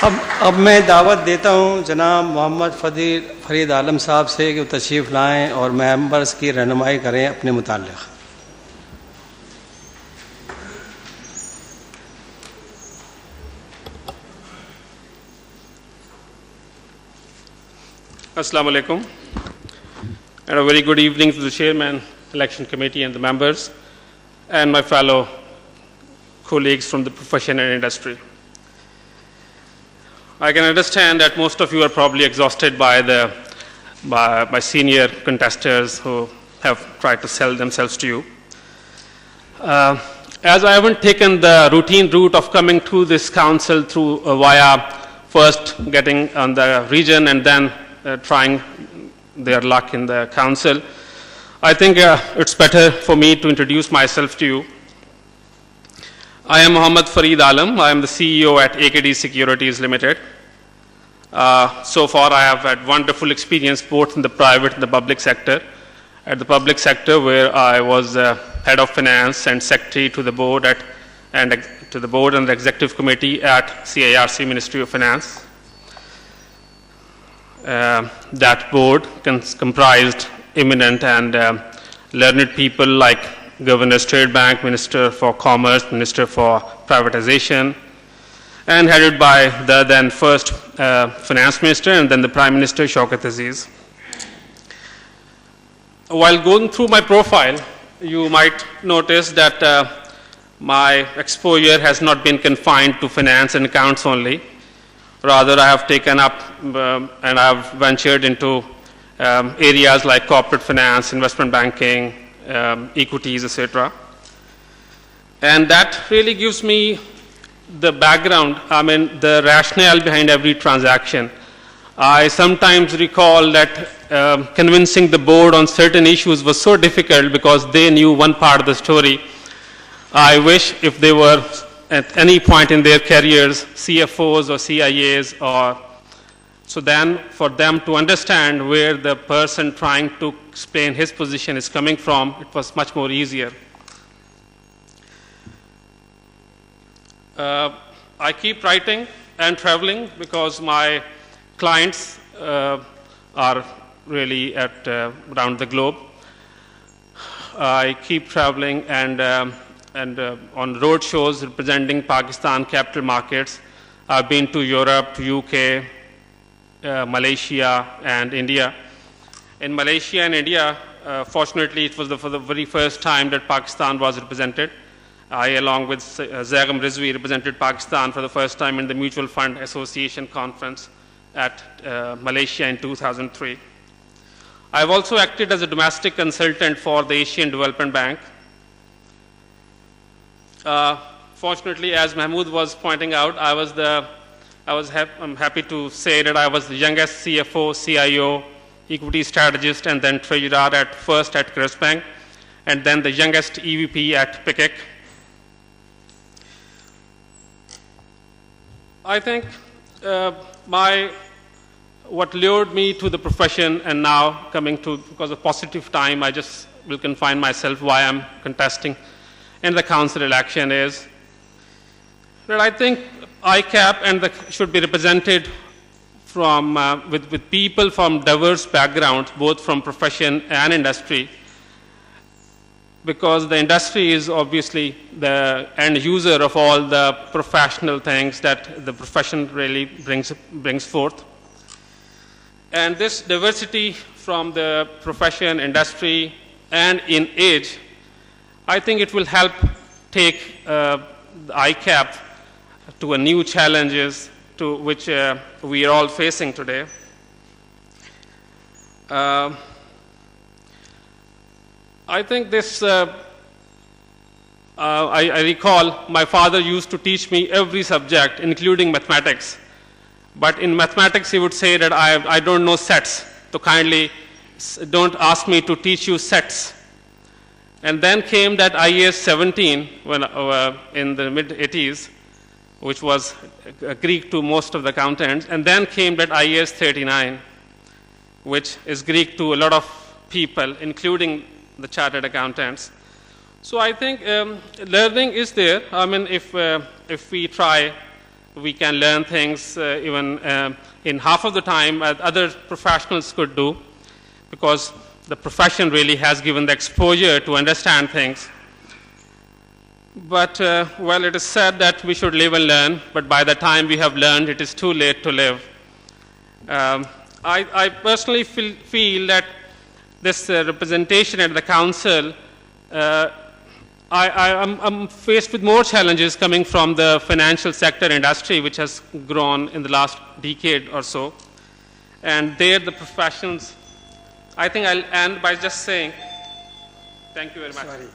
अब मैं दावत देता हूं जनाब मोहम्मद फरीद आलम साहब से कि वो तशरीफ़ लाएं और मेंबर्स की रहनुमाई करें अपने मुताल्लिक़। Assalamu alaikum, and a very good evening to the Chairman, Election Committee and the members, and my fellow colleagues from the profession and industry. I can understand that most of you are probably exhausted by senior contestants who have tried to sell themselves to you. As I haven't taken the routine route of coming to this council through via first getting on the region and then trying their luck in the council, I think it's better for me to introduce myself to you. I am Mohammad Fareed Alam. I am the CEO at AVSEQ08 Limited. So far, I have had wonderful experience both in the private and the public sector. At the public sector, where I was head of finance and secretary to the board and the executive committee at CIRC Ministry of Finance. That board comprised eminent and learned people like Governor State Bank, Minister for Commerce, Minister for Privatization, and headed by the then first Finance Minister and then the Prime Minister, Shaukat Aziz. While going through my profile, you might notice that my exposure has not been confined to finance and accounts only. Rather, I have taken up and I have ventured into areas like corporate finance, investment banking, equities, etc. And that really gives me the background, the rationale behind every transaction. I sometimes recall that convincing the board on certain issues was so difficult because they knew one part of the story. I wish if they were at any point in their careers, CFOs or CIAs, so then for them to understand where the person trying to explain his position is coming from, it was much more easier. I keep writing and traveling because my clients are really around the globe. I keep traveling and on road shows representing Pakistan capital markets. I've been to Europe, UK, Malaysia, and India. In Malaysia and India, fortunately, it was for the very first time that Pakistan was represented. I, along with Zagam Rizvi, represented Pakistan for the first time in the Mutual Fund Association Conference at Malaysia in 2003. I've also acted as a domestic consultant for the Asian Development Bank. Fortunately, as Mahmood was pointing out, I'm happy to say that I was the youngest CFO, CIO, equity strategist, and then treasurer at first at Crest Bank, and then the youngest EVP at PICIC. I think what lured me to the profession, and now coming to, because of positive time, I just will confine myself why I'm contesting in the council election, is that I think ICAP should be represented from with people from diverse backgrounds, both from profession and industry, because the industry is obviously the end user of all the professional things that the profession really brings forth. And this diversity from the profession, industry, and in age, I think it will help take the ICAP to a new challenges to which we are all facing today. I think this, I recall my father used to teach me every subject, including mathematics. But in mathematics, he would say that I don't know sets, so kindly don't ask me to teach you sets. And then came that IAS 17 when, in the mid-80s, which was Greek to most of the accountants. And then came that IAS 39, which is Greek to a lot of people, including the chartered accountants. So I think learning is there. I mean, if we try we can learn things even in half of the time as other professionals could do, because the profession really has given the exposure to understand things. But, well, it is said that we should live and learn, but by the time we have learned, it is too late to live. I personally feel that this representation at the council, I'm faced with more challenges coming from the financial sector industry, which has grown in the last decade or so. And there the professions, I think I'll end by just saying, thank you very much. Sorry.